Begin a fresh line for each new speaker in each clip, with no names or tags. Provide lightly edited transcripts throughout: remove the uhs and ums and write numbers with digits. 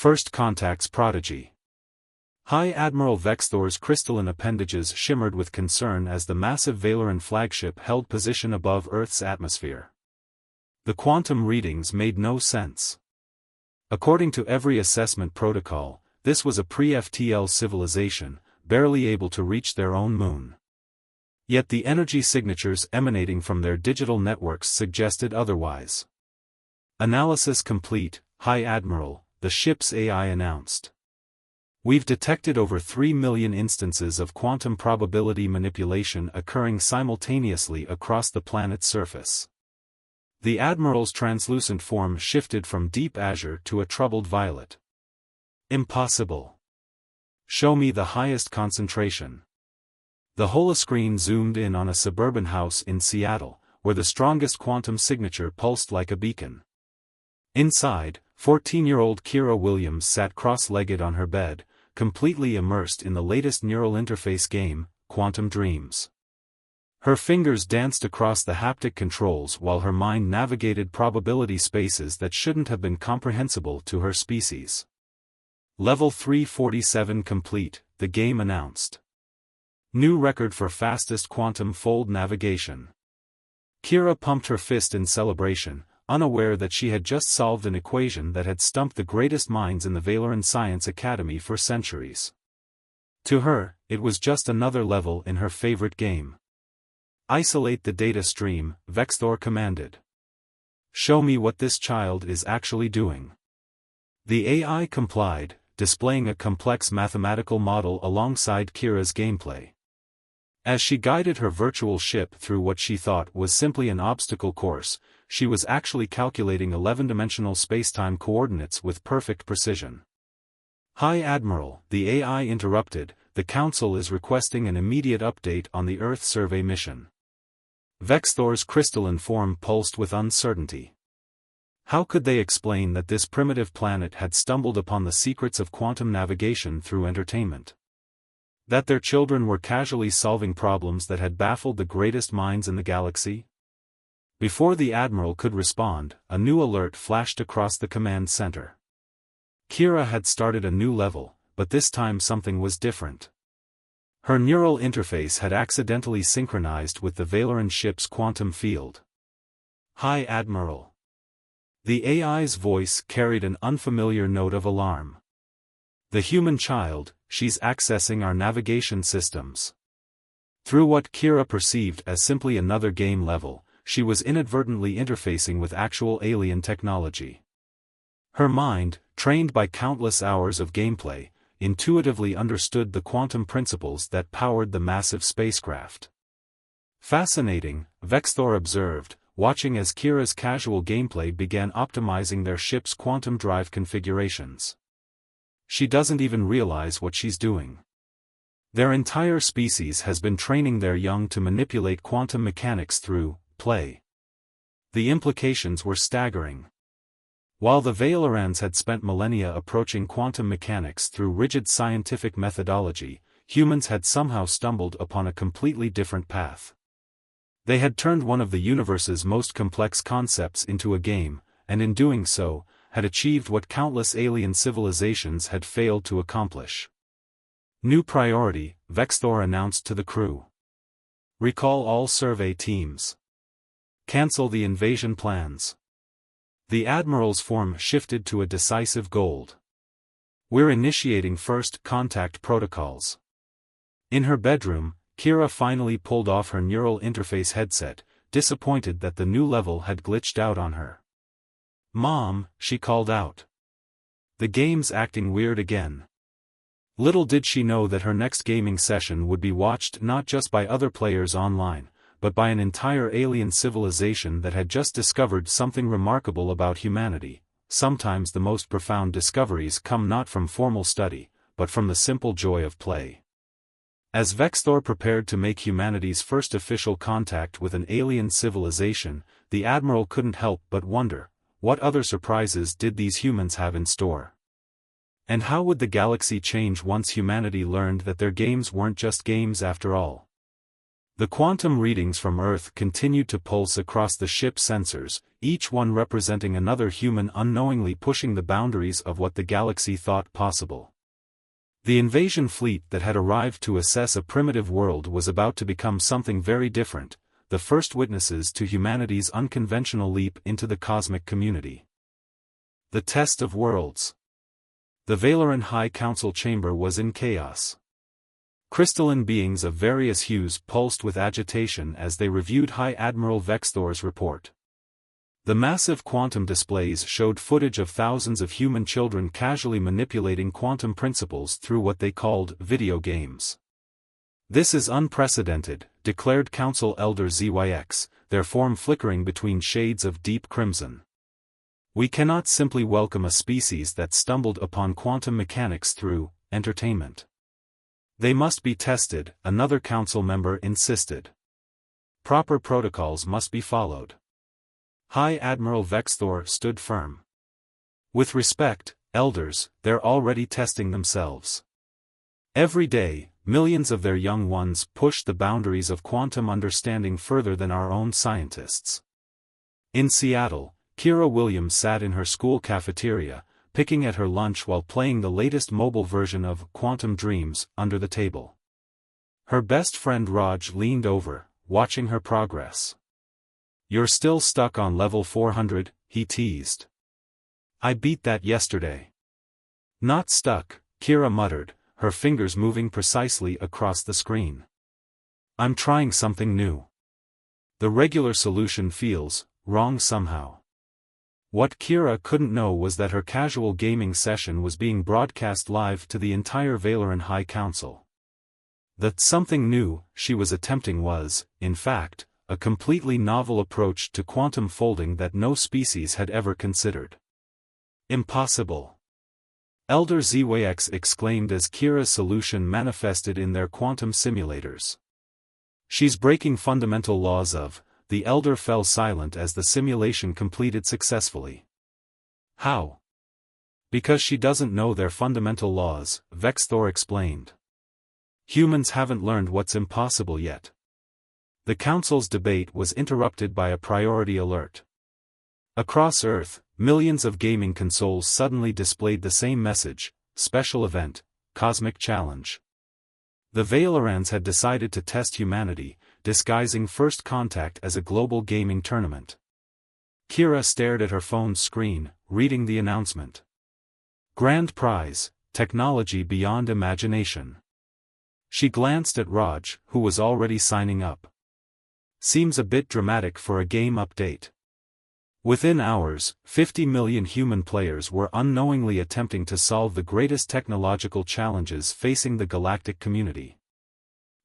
First Contact's prodigy. High Admiral Vexthor's crystalline appendages shimmered with concern as the massive Valoran flagship held position above Earth's atmosphere. The quantum readings made no sense. According to every assessment protocol, this was a pre-FTL civilization, barely able to reach their own moon. Yet the energy signatures emanating from their digital networks suggested otherwise. Analysis complete, High Admiral, the ship's AI announced. We've detected over 3 million instances of quantum probability manipulation occurring simultaneously across the planet's surface. The Admiral's translucent form shifted from deep azure to a troubled violet. Impossible. Show me the highest concentration. The holoscreen zoomed in on a suburban house in Seattle, where the strongest quantum signature pulsed like a beacon. Inside, 14-year-old Kira Williams sat cross-legged on her bed, completely immersed in the latest neural interface game, Quantum Dreams. Her fingers danced across the haptic controls while her mind navigated probability spaces that shouldn't have been comprehensible to her species. Level 347 complete, the game announced. New record for fastest quantum fold navigation. Kira pumped her fist in celebration, unaware that she had just solved an equation that had stumped the greatest minds in the Valoran Science Academy for centuries. To her, it was just another level in her favorite game. Isolate the data stream, Vexthor commanded. Show me what this child is actually doing. The AI complied, displaying a complex mathematical model alongside Kira's gameplay. As she guided her virtual ship through what she thought was simply an obstacle course, she was actually calculating 11-dimensional spacetime coordinates with perfect precision. High Admiral, the AI interrupted, the Council is requesting an immediate update on the Earth survey mission. Vexthor's crystalline form pulsed with uncertainty. How could they explain that this primitive planet had stumbled upon the secrets of quantum navigation through entertainment? That their children were casually solving problems that had baffled the greatest minds in the galaxy? Before the Admiral could respond, a new alert flashed across the command center. Kira had started a new level, but this time something was different. Her neural interface had accidentally synchronized with the Valoran ship's quantum field. High Admiral. The AI's voice carried an unfamiliar note of alarm. The human child, she's accessing our navigation systems. Through what Kira perceived as simply another game level, she was inadvertently interfacing with actual alien technology. Her mind, trained by countless hours of gameplay, intuitively understood the quantum principles that powered the massive spacecraft. Fascinating, Vexthor observed, watching as Kira's casual gameplay began optimizing their ship's quantum drive configurations. She doesn't even realize what she's doing. Their entire species has been training their young to manipulate quantum mechanics through play. The implications were staggering. While the Valorans had spent millennia approaching quantum mechanics through rigid scientific methodology, humans had somehow stumbled upon a completely different path. They had turned one of the universe's most complex concepts into a game, and in doing so, had achieved what countless alien civilizations had failed to accomplish. New priority, Vexthor announced to the crew. Recall all survey teams. Cancel the invasion plans. The Admiral's form shifted to a decisive gold. We're initiating first contact protocols. In her bedroom, Kira finally pulled off her neural interface headset, disappointed that the new level had glitched out on her. "Mom," she called out. "The game's acting weird again." Little did she know that her next gaming session would be watched not just by other players online, but by an entire alien civilization that had just discovered something remarkable about humanity. Sometimes the most profound discoveries come not from formal study, but from the simple joy of play. As Vexthor prepared to make humanity's first official contact with an alien civilization, the Admiral couldn't help but wonder, what other surprises did these humans have in store? And how would the galaxy change once humanity learned that their games weren't just games after all? The quantum readings from Earth continued to pulse across the ship's sensors, each one representing another human unknowingly pushing the boundaries of what the galaxy thought possible. The invasion fleet that had arrived to assess a primitive world was about to become something very different, the first witnesses to humanity's unconventional leap into the cosmic community. The test of worlds. The Valoran High Council chamber was in chaos. Crystalline beings of various hues pulsed with agitation as they reviewed High Admiral Vexthor's report. The massive quantum displays showed footage of thousands of human children casually manipulating quantum principles through what they called video games. "This is unprecedented," declared Council Elder ZYX, their form flickering between shades of deep crimson. "We cannot simply welcome a species that stumbled upon quantum mechanics through entertainment. They must be tested," another council member insisted. "Proper protocols must be followed." High Admiral Vexthor stood firm. "With respect, elders, they're already testing themselves. Every day, millions of their young ones push the boundaries of quantum understanding further than our own scientists." In Seattle, Kira Williams sat in her school cafeteria, picking at her lunch while playing the latest mobile version of Quantum Dreams under the table. Her best friend Raj leaned over, watching her progress. "You're still stuck on level 400, he teased. "I beat that yesterday." "Not stuck," Kira muttered, her fingers moving precisely across the screen. "I'm trying something new. The regular solution feels wrong somehow." What Kira couldn't know was that her casual gaming session was being broadcast live to the entire Valoran High Council. The something new she was attempting was, in fact, a completely novel approach to quantum folding that no species had ever considered. "Impossible!" Elder ZYX exclaimed as Kira's solution manifested in their quantum simulators. "She's breaking fundamental laws of..." The elder fell silent as the simulation completed successfully. "How?" "Because she doesn't know their fundamental laws," Vexthor explained. "Humans haven't learned what's impossible yet." The council's debate was interrupted by a priority alert. Across Earth, millions of gaming consoles suddenly displayed the same message: special event, cosmic challenge. The Valorans had decided to test humanity, disguising First Contact as a global gaming tournament. Kira stared at her phone's screen, reading the announcement. "Grand prize, technology beyond imagination." She glanced at Raj, who was already signing up. "Seems a bit dramatic for a game update." Within hours, 50 million human players were unknowingly attempting to solve the greatest technological challenges facing the galactic community.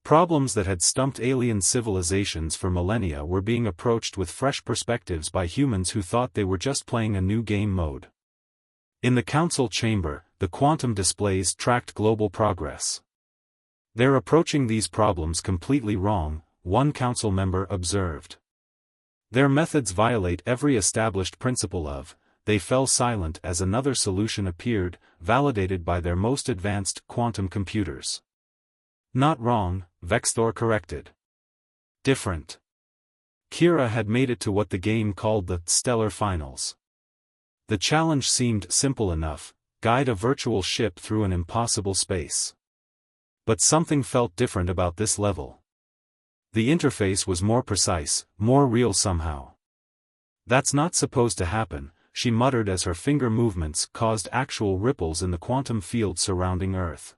Problems that had stumped alien civilizations for millennia were being approached with fresh perspectives by humans who thought they were just playing a new game mode. In the council chamber, the quantum displays tracked global progress. "They're approaching these problems completely wrong," one council member observed. "Their methods violate every established principle of..." They fell silent as another solution appeared, validated by their most advanced quantum computers. "Not wrong," Vexthor corrected. "Different." Kira had made it to what the game called the Stellar Finals. The challenge seemed simple enough: guide a virtual ship through an impossible space. But something felt different about this level. The interface was more precise, more real somehow. "That's not supposed to happen," she muttered as her finger movements caused actual ripples in the quantum field surrounding Earth.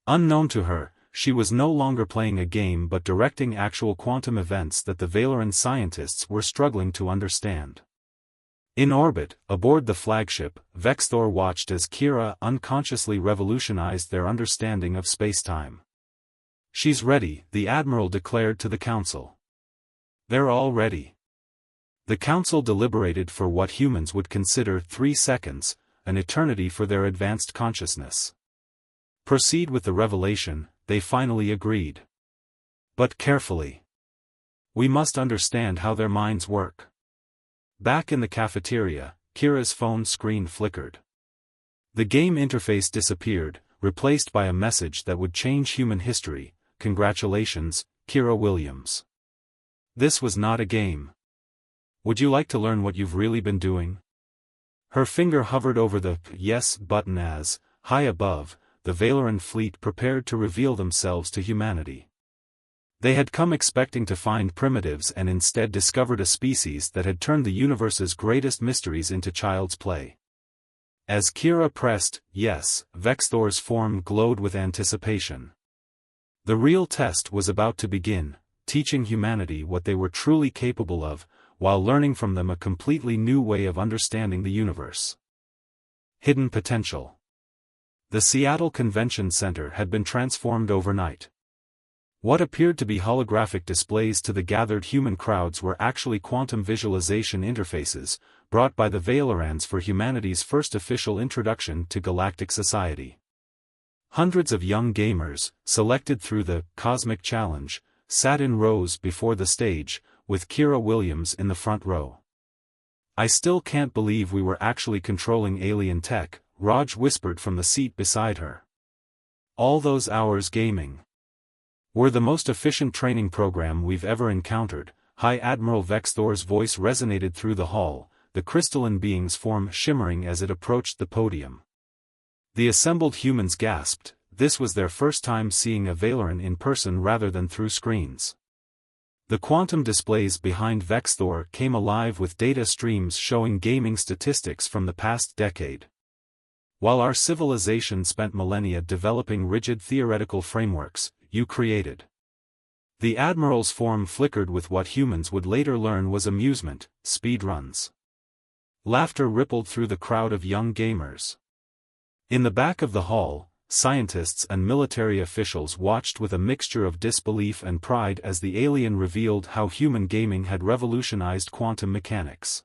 Unknown to her, she was no longer playing a game but directing actual quantum events that the Valoran scientists were struggling to understand. In orbit, aboard the flagship, Vexthor watched as Kira unconsciously revolutionized their understanding of spacetime. "She's ready," the Admiral declared to the Council. "They're all ready." The Council deliberated for what humans would consider 3 seconds, an eternity for their advanced consciousness. Proceed with the revelation, they finally agreed. "But carefully. We must understand how their minds work." Back in the cafeteria, Kira's phone screen flickered. The game interface disappeared, replaced by a message that would change human history: "Congratulations, Kira Williams. This was not a game. Would you like to learn what you've really been doing? Her finger hovered over the yes button as, high above, the Valoran fleet prepared to reveal themselves to humanity. They had come expecting to find primitives and instead discovered a species that had turned the universe's greatest mysteries into child's play. As Kira pressed yes, Vexthor's form glowed with anticipation. The real test was about to begin, teaching humanity what they were truly capable of, while learning from them a completely new way of understanding the universe. Hidden potential. The Seattle Convention Center had been transformed overnight. What appeared to be holographic displays to the gathered human crowds were actually quantum visualization interfaces, brought by the Valorans for humanity's first official introduction to galactic society. Hundreds of young gamers, selected through the Cosmic Challenge, sat in rows before the stage, with Kira Williams in the front row. "I still can't believe we were actually controlling alien tech," Raj whispered from the seat beside her. "All those hours gaming. We're the most efficient training program we've ever encountered." High Admiral Vexthor's voice resonated through the hall, the crystalline being's form shimmering as it approached the podium. The assembled humans gasped. This was their first time seeing a Valoran in person rather than through screens. The quantum displays behind Vexthor came alive with data streams showing gaming statistics from the past decade. While our civilization spent millennia developing rigid theoretical frameworks, you created. The Admiral's form flickered with what humans would later learn was amusement, speedruns. Laughter rippled through the crowd of young gamers. In the back of the hall, scientists and military officials watched with a mixture of disbelief and pride as the alien revealed how human gaming had revolutionized quantum mechanics.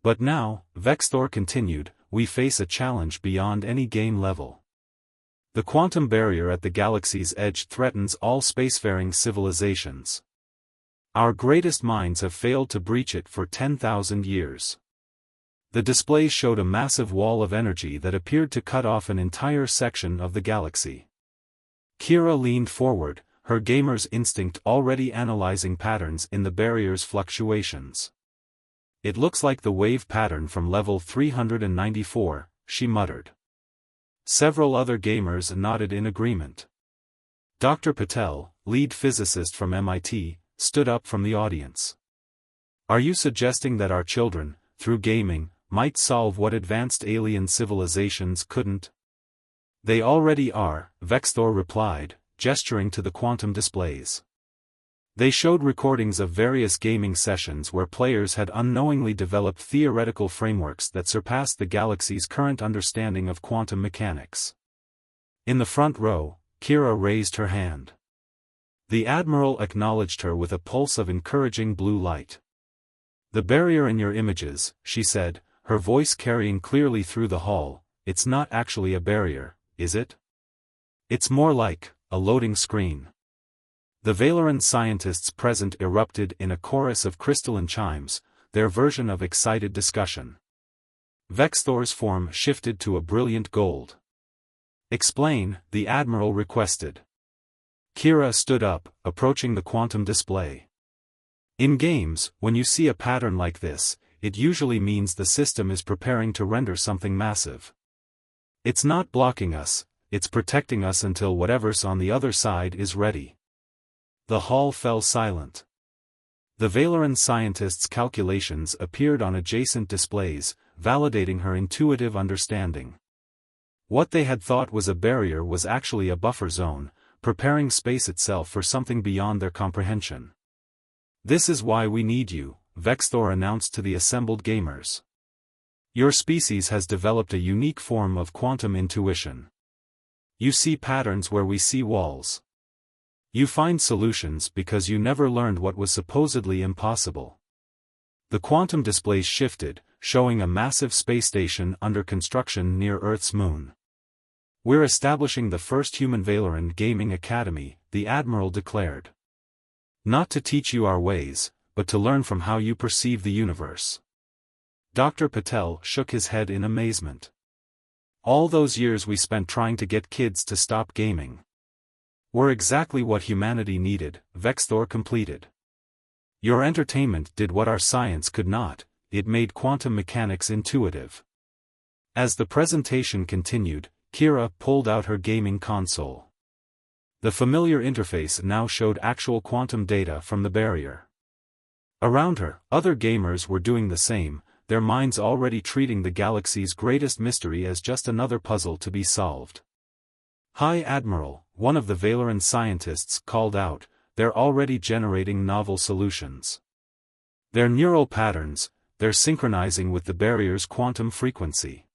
But now, Vexthor continued, we face a challenge beyond any game level. The quantum barrier at the galaxy's edge threatens all spacefaring civilizations. Our greatest minds have failed to breach it for 10,000 years. The display showed a massive wall of energy that appeared to cut off an entire section of the galaxy. Kira leaned forward, her gamer's instinct already analyzing patterns in the barrier's fluctuations. "It looks like the wave pattern from level 394, she muttered. Several other gamers nodded in agreement. Dr. Patel, lead physicist from MIT, stood up from the audience. "Are you suggesting that our children, through gaming, might solve what advanced alien civilizations couldn't?" "They already are," Vexthor replied, gesturing to the quantum displays. They showed recordings of various gaming sessions where players had unknowingly developed theoretical frameworks that surpassed the galaxy's current understanding of quantum mechanics. In the front row, Kira raised her hand. The Admiral acknowledged her with a pulse of encouraging blue light. "The barrier in your images," she said, her voice carrying clearly through the hall, "it's not actually a barrier, is it? It's more like a loading screen." The Valoran scientists present erupted in a chorus of crystalline chimes, their version of excited discussion. Vexthor's form shifted to a brilliant gold. "Explain," the Admiral requested. Kira stood up, approaching the quantum display. "In games, when you see a pattern like this, it usually means the system is preparing to render something massive. It's not blocking us, it's protecting us until whatever's on the other side is ready." The hall fell silent. The Valoran scientist's calculations appeared on adjacent displays, validating her intuitive understanding. What they had thought was a barrier was actually a buffer zone, preparing space itself for something beyond their comprehension. "This is why we need you," Vexthor announced to the assembled gamers. "Your species has developed a unique form of quantum intuition. You see patterns where we see walls. You find solutions because you never learned what was supposedly impossible." The quantum displays shifted, showing a massive space station under construction near Earth's moon. "We're establishing the first human Valoran gaming academy," the Admiral declared. "Not to teach you our ways, but to learn from how you perceive the universe." Dr. Patel shook his head in amazement. "All those years we spent trying to get kids to stop gaming. were exactly what humanity needed, Vexthor completed. Your entertainment did what our science could not, it made quantum mechanics intuitive. As the presentation continued, Kira pulled out her gaming console. The familiar interface now showed actual quantum data from the barrier. Around her, other gamers were doing the same, their minds already treating the galaxy's greatest mystery as just another puzzle to be solved. High Admiral, one of the Valoran scientists, called out, "They're already generating novel solutions. They're neural patterns, they're synchronizing with the barrier's quantum frequency."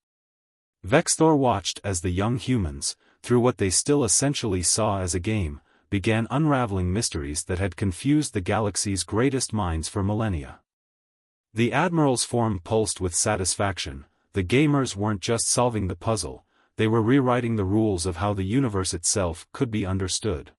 Vexthor watched as the young humans, through what they still essentially saw as a game, began unraveling mysteries that had confused the galaxy's greatest minds for millennia. The Admiral's form pulsed with satisfaction. The gamers weren't just solving the puzzle, they were rewriting the rules of how the universe itself could be understood.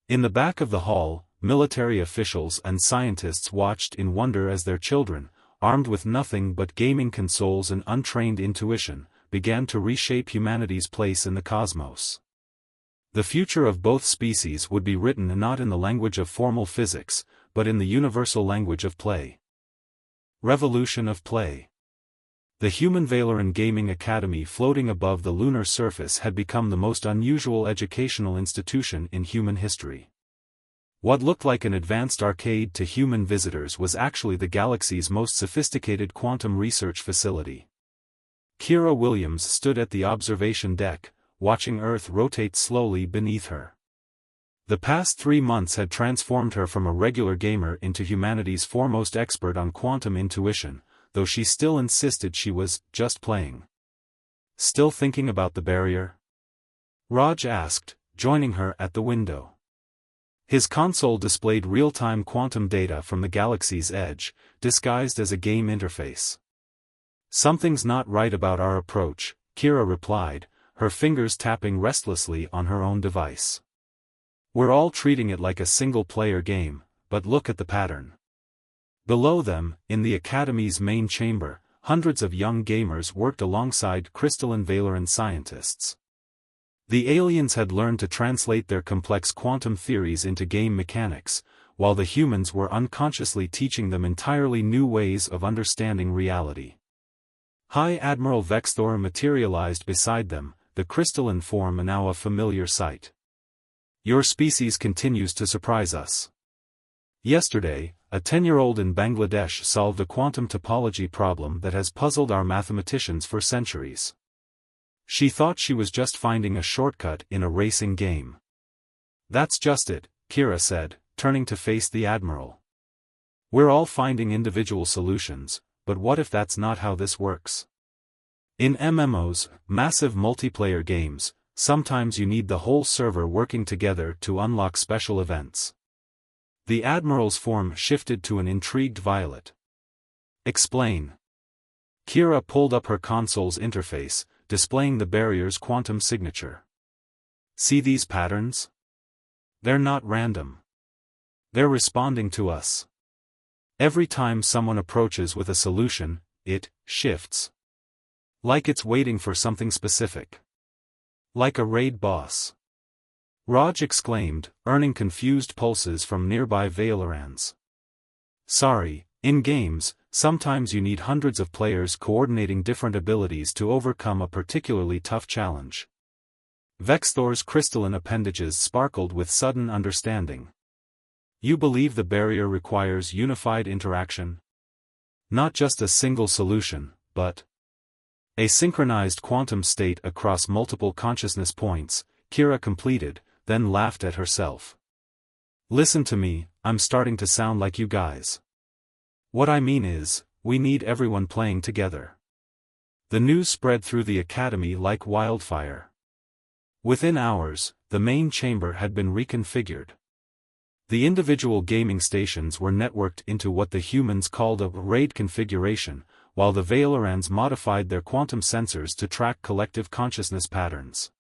In the back of the hall, military officials and scientists watched in wonder as their children, armed with nothing but gaming consoles and untrained intuition, began to reshape humanity's place in the cosmos. The future of both species would be written not in the language of formal physics, but in the universal language of play. Revolution of play. The human Valoran Gaming Academy floating above the lunar surface had become the most unusual educational institution in human history. What looked like an advanced arcade to human visitors was actually the galaxy's most sophisticated quantum research facility. Kira Williams stood at the observation deck, watching Earth rotate slowly beneath her. The past 3 months had transformed her from a regular gamer into humanity's foremost expert on quantum intuition, though she still insisted she was just playing. "Still thinking about the barrier?" Raj asked, joining her at the window. His console displayed real-time quantum data from the galaxy's edge, disguised as a game interface. "Something's not right about our approach," Kira replied, her fingers tapping restlessly on her own device. "We're all treating it like a single-player game, but look at the pattern." Below them, in the Academy's main chamber, hundreds of young gamers worked alongside crystalline Valoran scientists. The aliens had learned to translate their complex quantum theories into game mechanics, while the humans were unconsciously teaching them entirely new ways of understanding reality. High Admiral Vexthor materialized beside them, the crystalline form now a familiar sight. "Your species continues to surprise us." Yesterday, a 10-year-old in Bangladesh solved a quantum topology problem that has puzzled our mathematicians for centuries. She thought she was just finding a shortcut in a racing game. "That's just it," Kira said, turning to face the Admiral. "We're all finding individual solutions, but what if that's not how this works? In MMOs, massive multiplayer games, sometimes you need the whole server working together to unlock special events." The Admiral's form shifted to an intrigued Violet. "Explain." Kira pulled up her console's interface, displaying the barrier's quantum signature. "See these patterns? They're not random. They're responding to us. Every time someone approaches with a solution, it shifts. Like it's waiting for something specific. Like a raid boss." Raj exclaimed, earning confused pulses from nearby Valorans. "Sorry, in games, sometimes you need hundreds of players coordinating different abilities to overcome a particularly tough challenge." Vexthor's crystalline appendages sparkled with sudden understanding. "You believe the barrier requires unified interaction? Not just a single solution, but a synchronized quantum state across multiple consciousness points," Kira completed, then laughed at herself. "Listen to me, I'm starting to sound like you guys. What I mean is, we need everyone playing together." The news spread through the Academy like wildfire. Within hours, the main chamber had been reconfigured. The individual gaming stations were networked into what the humans called a RAID configuration, while the Valorans modified their quantum sensors to track collective consciousness patterns.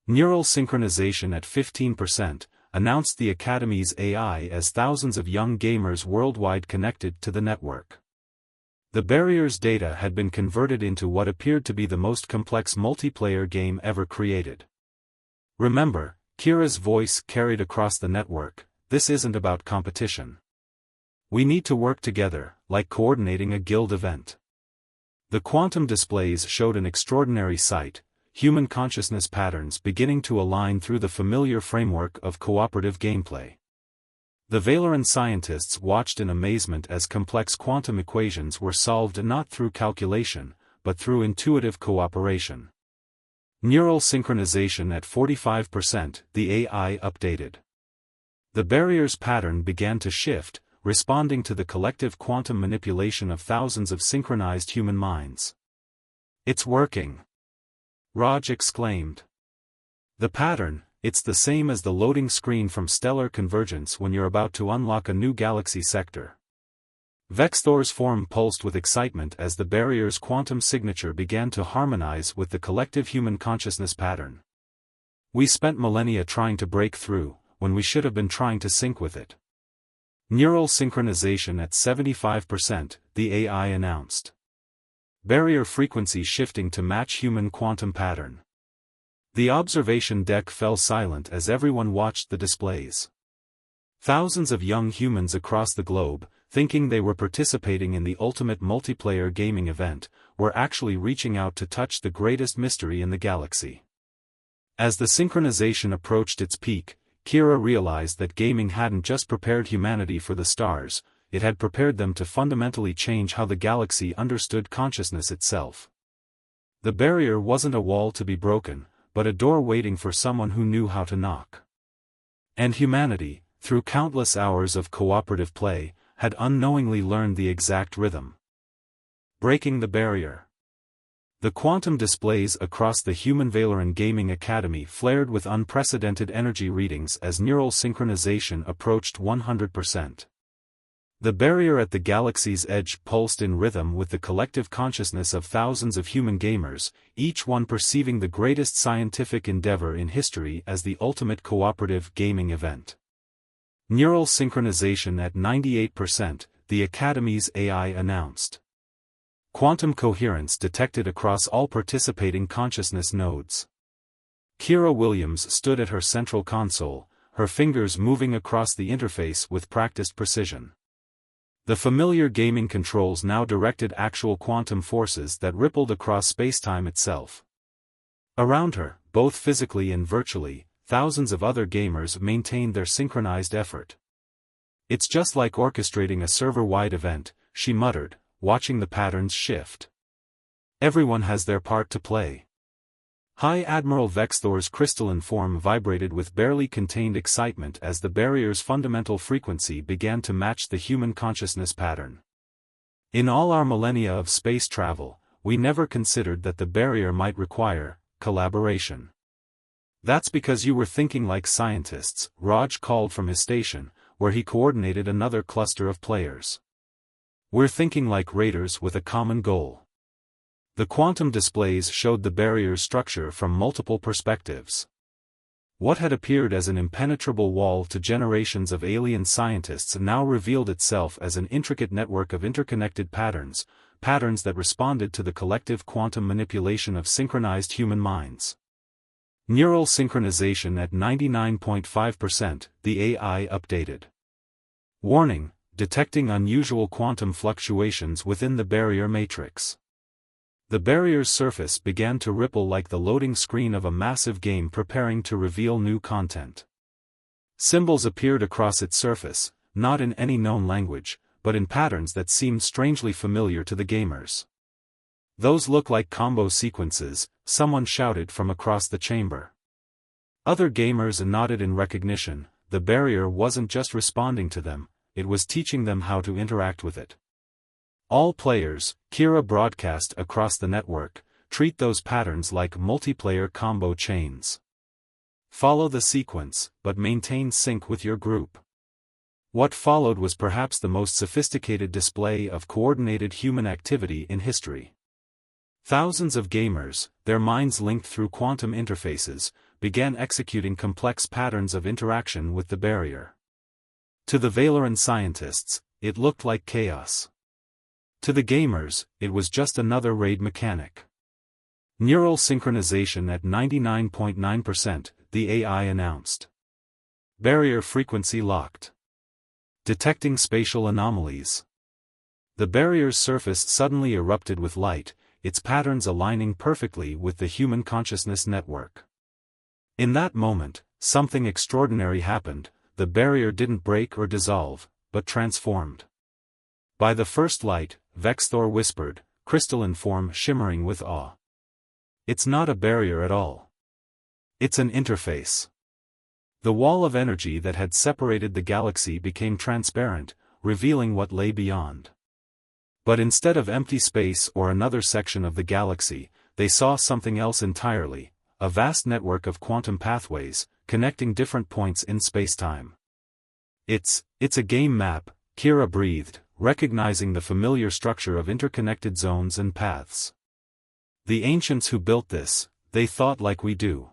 "Neural synchronization at 15%, announced the Academy's AI as thousands of young gamers worldwide connected to the network. The barrier's data had been converted into what appeared to be the most complex multiplayer game ever created. Remember, Kira's voice carried across the network, "This isn't about competition. We need to work together, like coordinating a guild event." The quantum displays showed an extraordinary sight, human consciousness patterns beginning to align through the familiar framework of cooperative gameplay. The Valoran scientists watched in amazement as complex quantum equations were solved not through calculation, but through intuitive cooperation. Neural synchronization at 45%, the AI updated. The barrier's pattern began to shift, responding to the collective quantum manipulation of thousands of synchronized human minds. "It's working!" Raj exclaimed. "The pattern, it's the same as the loading screen from stellar convergence when you're about to unlock a new galaxy sector." Vexthor's form pulsed with excitement as the barrier's quantum signature began to harmonize with the collective human consciousness pattern. "We spent millennia trying to break through, when we should have been trying to sync with it." Neural synchronization at 75%, the AI announced. Barrier frequency shifting to match human quantum pattern. The observation deck fell silent as everyone watched the displays. Thousands of young humans across the globe, thinking they were participating in the ultimate multiplayer gaming event, were actually reaching out to touch the greatest mystery in the galaxy. As the synchronization approached its peak, Kira realized that gaming hadn't just prepared humanity for the stars, it had prepared them to fundamentally change how the galaxy understood consciousness itself. The barrier wasn't a wall to be broken, but a door waiting for someone who knew how to knock. And humanity, through countless hours of cooperative play, had unknowingly learned the exact rhythm. Breaking the barrier. The quantum displays across the human Valoran Gaming Academy flared with unprecedented energy readings as neural synchronization approached 100%. The barrier at the galaxy's edge pulsed in rhythm with the collective consciousness of thousands of human gamers, each one perceiving the greatest scientific endeavor in history as the ultimate cooperative gaming event. Neural synchronization at 98%, the Academy's AI announced. Quantum coherence detected across all participating consciousness nodes. Kira Williams stood at her central console, her fingers moving across the interface with practiced precision. The familiar gaming controls now directed actual quantum forces that rippled across spacetime itself. Around her, both physically and virtually, thousands of other gamers maintained their synchronized effort. "It's just like orchestrating a server-wide event," she muttered, watching the patterns shift. "Everyone has their part to play." High Admiral Vexthor's crystalline form vibrated with barely contained excitement as the barrier's fundamental frequency began to match the human consciousness pattern. "In all our millennia of space travel, we never considered that the barrier might require collaboration." "That's because you were thinking like scientists," Raj called from his station, where he coordinated another cluster of players. "We're thinking like raiders with a common goal." The quantum displays showed the barrier's structure from multiple perspectives. What had appeared as an impenetrable wall to generations of alien scientists now revealed itself as an intricate network of interconnected patterns that responded to the collective quantum manipulation of synchronized human minds. Neural synchronization at 99.5%, the AI updated. Warning: detecting unusual quantum fluctuations within the barrier matrix. The barrier's surface began to ripple like the loading screen of a massive game preparing to reveal new content. Symbols appeared across its surface, not in any known language, but in patterns that seemed strangely familiar to the gamers. "Those look like combo sequences," someone shouted from across the chamber. Other gamers nodded in recognition. The barrier wasn't just responding to them, it was teaching them how to interact with it. "All players," Kira broadcast across the network, "treat those patterns like multiplayer combo chains. Follow the sequence, but maintain sync with your group." What followed was perhaps the most sophisticated display of coordinated human activity in history. Thousands of gamers, their minds linked through quantum interfaces, began executing complex patterns of interaction with the barrier. To the Valoran scientists, it looked like chaos. To the gamers, it was just another raid mechanic. Neural synchronization at 99.9%, the AI announced. Barrier frequency locked. Detecting spatial anomalies. The barrier's surface suddenly erupted with light, its patterns aligning perfectly with the human consciousness network. In that moment, something extraordinary happened. The barrier didn't break or dissolve, but transformed. By the first light, Vexthor whispered, crystalline form shimmering with awe. It's not a barrier at all. It's an interface. The wall of energy that had separated the galaxy became transparent, revealing what lay beyond. But instead of empty space or another section of the galaxy, they saw something else entirely, a vast network of quantum pathways, connecting different points in spacetime. It's a game map, Kira breathed, recognizing the familiar structure of interconnected zones and paths. The ancients who built this, they thought like we do.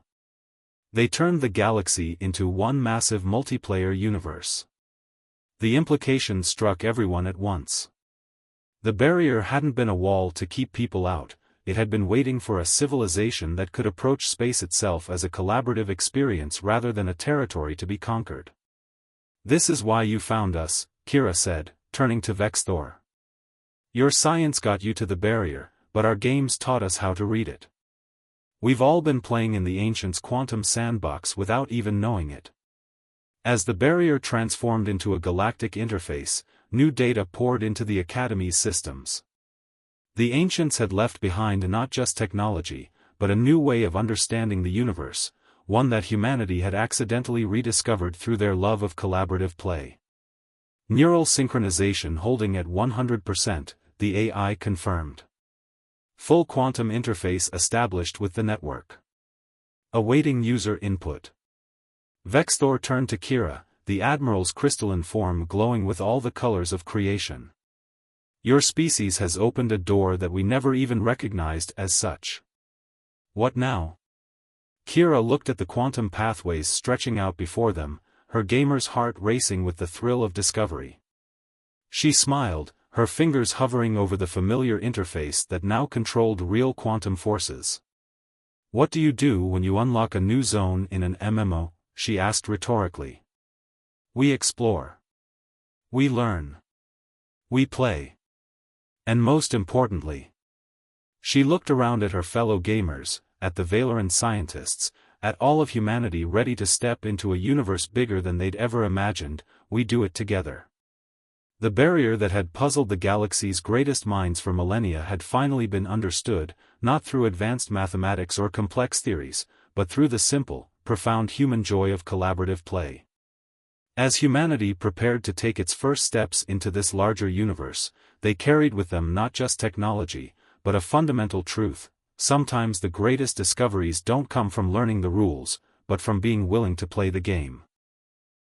They turned the galaxy into one massive multiplayer universe. The implications struck everyone at once. The barrier hadn't been a wall to keep people out, it had been waiting for a civilization that could approach space itself as a collaborative experience rather than a territory to be conquered. This is why you found us, Kira said, turning to Vexthor. Your science got you to the barrier, but our games taught us how to read it. We've all been playing in the ancients' quantum sandbox without even knowing it. As the barrier transformed into a galactic interface, new data poured into the Academy's systems. The ancients had left behind not just technology, but a new way of understanding the universe, one that humanity had accidentally rediscovered through their love of collaborative play. Neural synchronization holding at 100%, the AI confirmed. Full quantum interface established with the network. Awaiting user input. Vexthor turned to Kira, the Admiral's crystalline form glowing with all the colors of creation. Your species has opened a door that we never even recognized as such. What now? Kira looked at the quantum pathways stretching out before them, her gamer's heart racing with the thrill of discovery. She smiled, her fingers hovering over the familiar interface that now controlled real quantum forces. What do you do when you unlock a new zone in an MMO? She asked rhetorically. We explore. We learn. We play. And most importantly, she looked around at her fellow gamers, at the Valoran scientists, at all of humanity ready to step into a universe bigger than they'd ever imagined. We do it together. The barrier that had puzzled the galaxy's greatest minds for millennia had finally been understood, not through advanced mathematics or complex theories, but through the simple, profound human joy of collaborative play. As humanity prepared to take its first steps into this larger universe, they carried with them not just technology, but a fundamental truth: sometimes the greatest discoveries don't come from learning the rules, but from being willing to play the game.